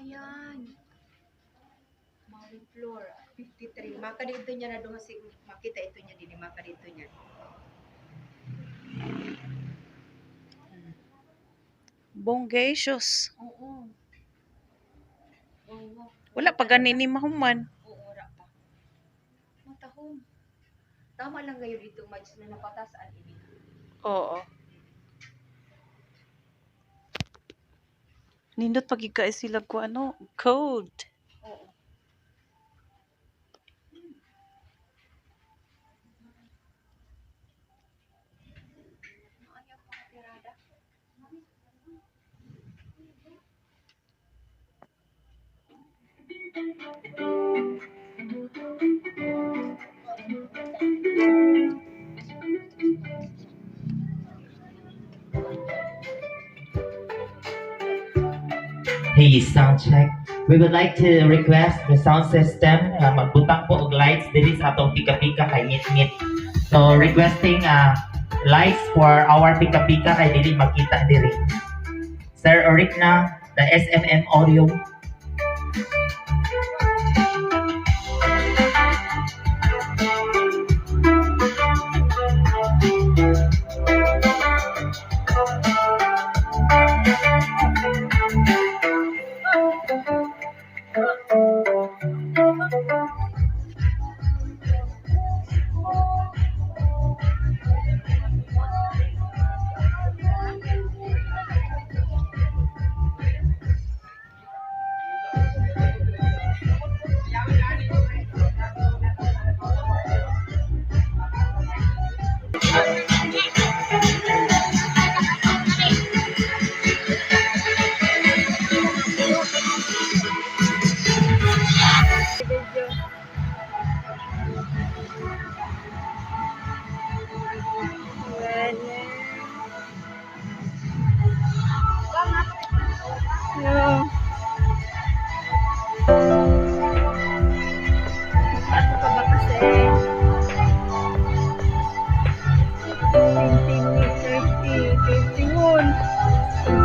Ayan. Maring floor. 53. Maka dito niya na doon kasi makita ito niya din. Maka dito niya. Bonggacious. Oo. Wala pa ganin ni mahuman. Oo, wala pa. Matahong. Tama lang ngayon dito, Mads, na napatasaan ini. Oo. Nindot pagika sila ko ano, code. Oo. Ayaw pa tirada. Hey, sound check. We would like to request the sound system magbutang po og lights diri sa atong pika-pika kay ngit-ngit. So requesting lights for our pika-pika kay dili makita diri. Sir Oric na the SMM audio.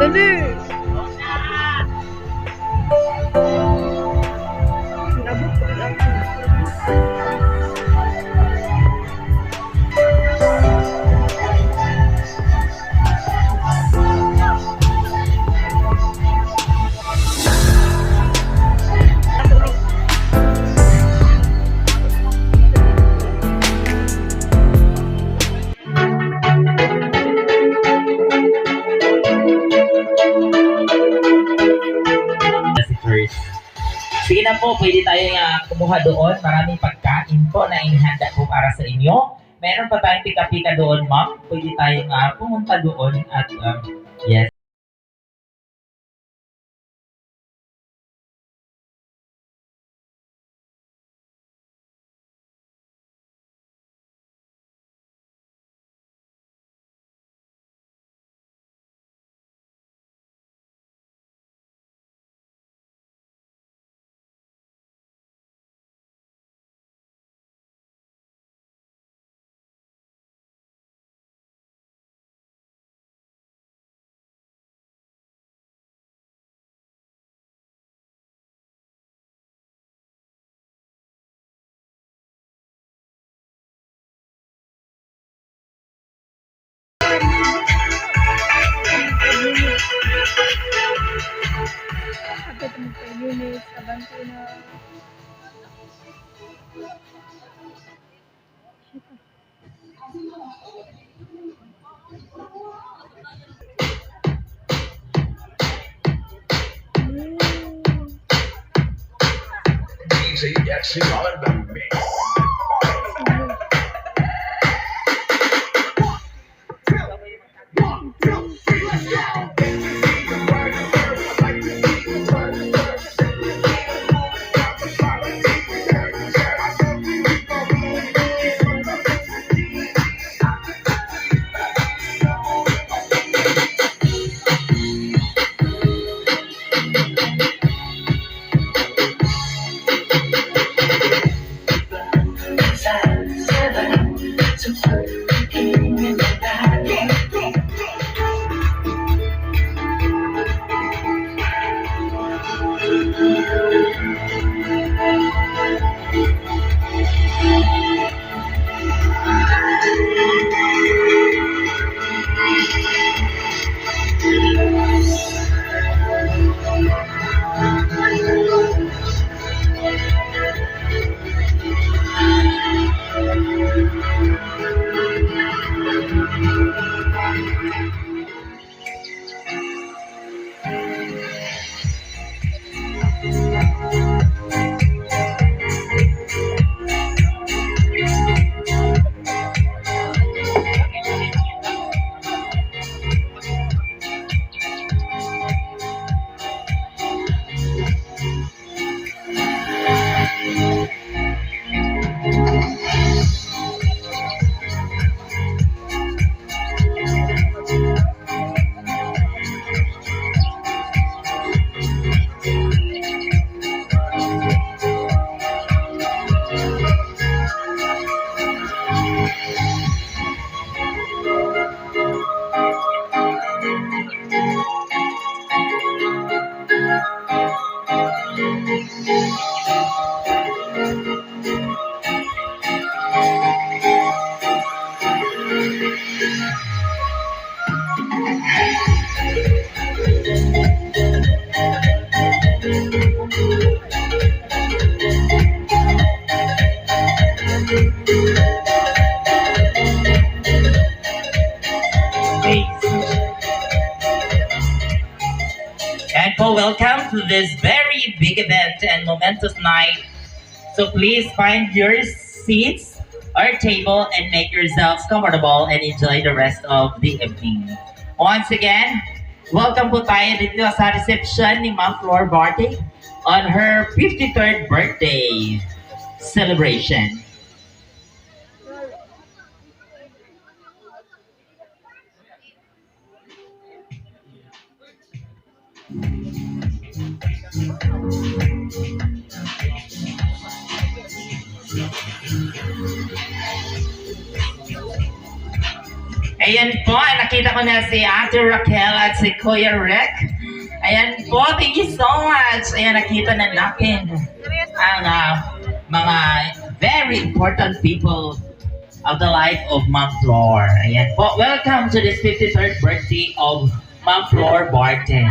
Dali! Sige na po, pwede tayo kumuha doon. Maraming pagkain po na inihanda po para sa inyo. Meron pa tayong pika-pika doon, ma'am. Pwede tayong pumunta doon at yes. DJ Jackson on the mix. And po, welcome to this very big event and momentous night. So please find your seats or table and make yourselves comfortable and enjoy the rest of the evening. Once again, welcome po tayo dito sa reception ni Ma'am Flor Barte on her 53rd birthday celebration. Ayan po, nakita ko na si Ate Raquel at si Kuya Rick. Ayan po, thank you so much. Ayan, nakita na natin ang mga very important people of the life of Ma'am Flor. Ayan po, welcome to this 53rd birthday of Ma'am Flor Barte.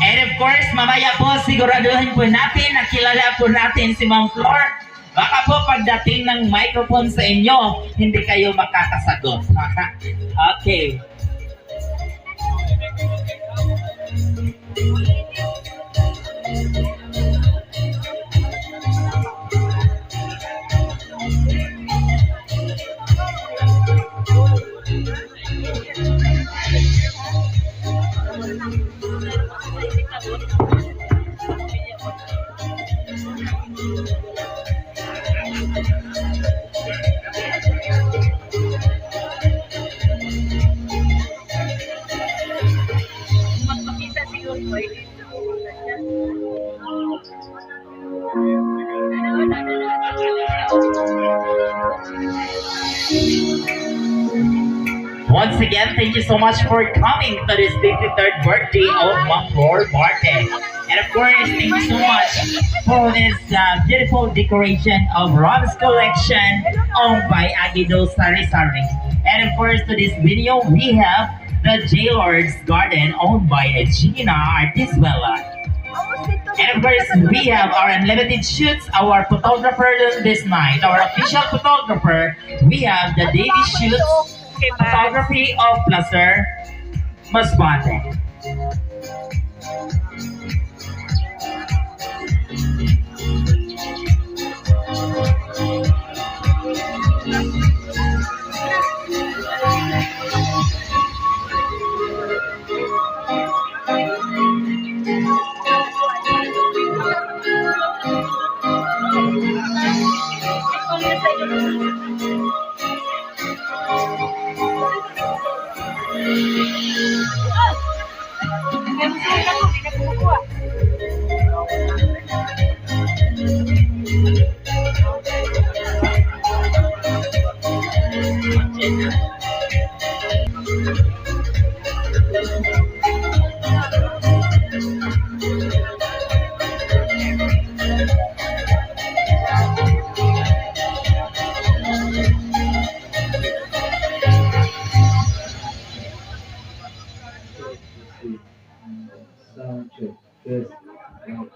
And of course, mamaya po siguraduhin po natin, nakilala po natin si Ma'am Flor. Baka po pagdating ng microphone sa inyo, hindi kayo makakasagot. Okay. Once again, thank you so much for coming to this 53rd birthday of Ma'am Flor Barte. And of course, thank you so much for this beautiful decoration of Rob's Collection owned by Aguido Sari Sari. And of course, to this video, we have the J-Lord's Garden owned by Gina Artiswella. And of course, we have our unlimited shoots, our photographer this night, our official photographer. We have the daily shoots photography of Placer Masbate. Sound check. Test.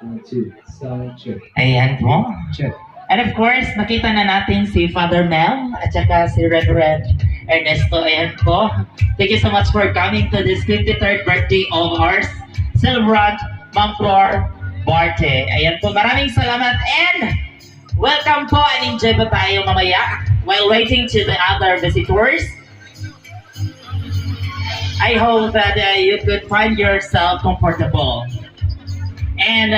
1, 2. Sound check. Ayan po. Check. And of course, nakita na natin si Father Mel at saka si Reverend Ernesto. Ayan po. Thank you so much for coming to this 53rd birthday of our celebrant, Ma'am Flor Barte. Ayan po. Maraming salamat and welcome po and enjoy po tayo mamaya while waiting to the other visitors. I hope that you could find yourself comfortable. And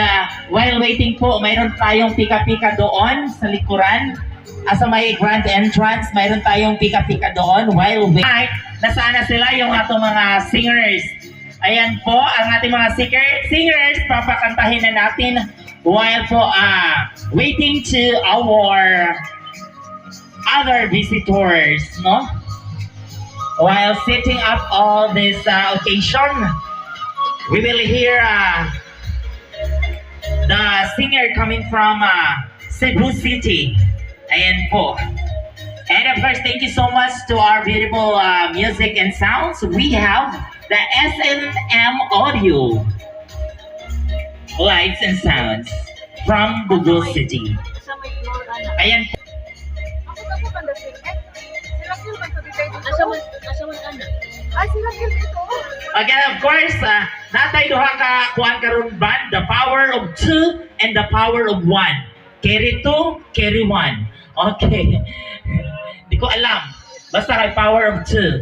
while waiting po, mayroon tayong pika-pika doon sa likuran. Sa may grand entrance, mayroon tayong pika-pika doon while waiting. Nasaan na sila yung atong mga singers? Ayan po, ang ating mga singers, papakantahin na natin while po waiting to our other visitors, no? While setting up all this occasion, we will hear the singer coming from Cebu City. Ayan po. And of course, thank you so much to our beautiful music and sounds. We have the SNM Audio Lights and Sounds from Google City. Ayan po. Again, of course, natay duha ka kuan karon band, the power of 2 and the power of 1. Carry 2, carry 1. Okay. Di ko alam. Basta kay power of 2.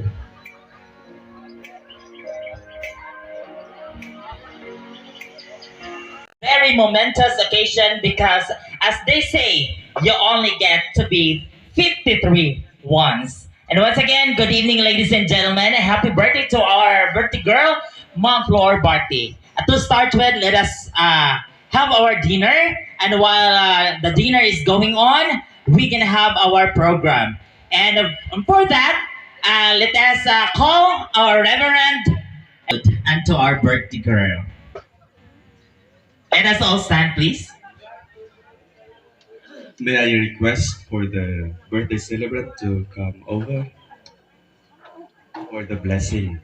Very momentous occasion because, as they say, you only get to be 53 once. And once again, good evening, ladies and gentlemen. Happy birthday to our birthday girl, Ma'am Flor Barte. To start with, let us have our dinner. And while the dinner is going on, we can have our program. And for that, let us call our Reverend and to our birthday girl. Let us all stand, please. May I request for the birthday celebrant to come over for the blessing?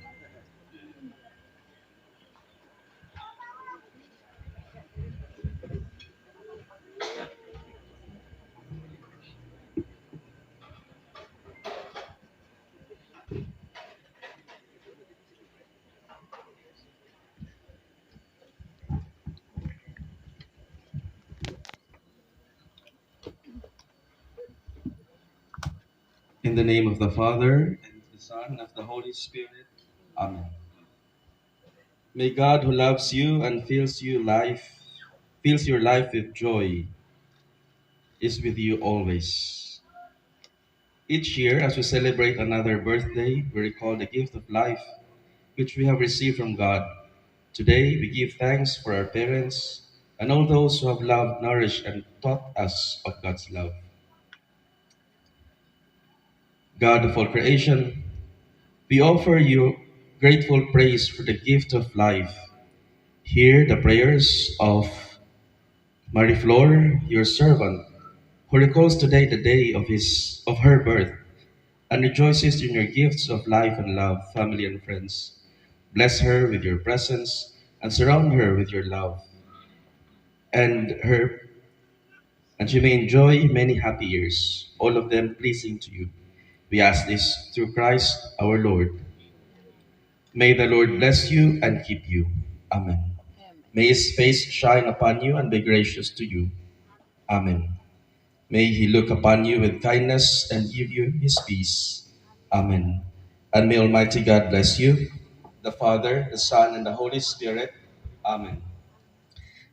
In the name of the Father, and of the Son, and of the Holy Spirit. Amen. May God who loves you and fills your life with joy, is with you always. Each year, as we celebrate another birthday, we recall the gift of life which we have received from God. Today, we give thanks for our parents and all those who have loved, nourished, and taught us of God's love. God of all creation, we offer you grateful praise for the gift of life. Hear the prayers of Marie Flor, your servant, who recalls today the day of her birth and rejoices in your gifts of life and love, family and friends. Bless her with your presence and surround her with your love. And she may enjoy many happy years, all of them pleasing to you. We ask this through Christ our Lord. May the Lord bless you and keep you. Amen. May his face shine upon you and be gracious to you. Amen. May he look upon you with kindness and give you his peace. Amen. And may Almighty God bless you, the Father, the Son, and the Holy Spirit. Amen.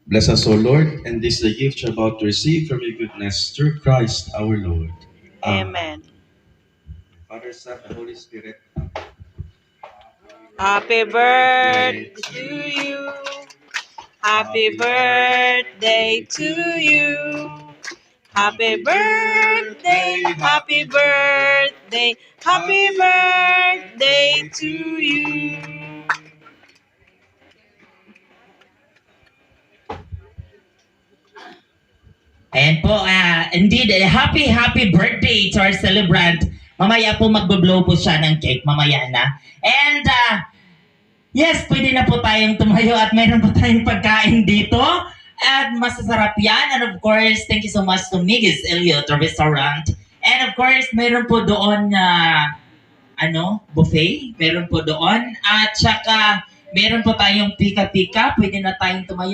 Bless us, O Lord, and this is the gift you're about to receive from your goodness through Christ our Lord. Amen. Father, Son, and Holy Spirit. Happy birthday to you. Happy birthday to you. Happy birthday, happy birthday, happy birthday to you. Ayan po, indeed, happy birthday to our celebrant. Mamaya po magbo-blow po siya ng cake, mamaya na. And, yes, pwede na po tayong tumayo at mayroon po tayong pagkain dito. At masasarap yan. And of course, thank you so much to Miggy's Elliot Restaurant. And of course, mayroon po doon buffet. Meron po doon. At saka, meron po tayong pika-pika. Pwede na tayong tumayo.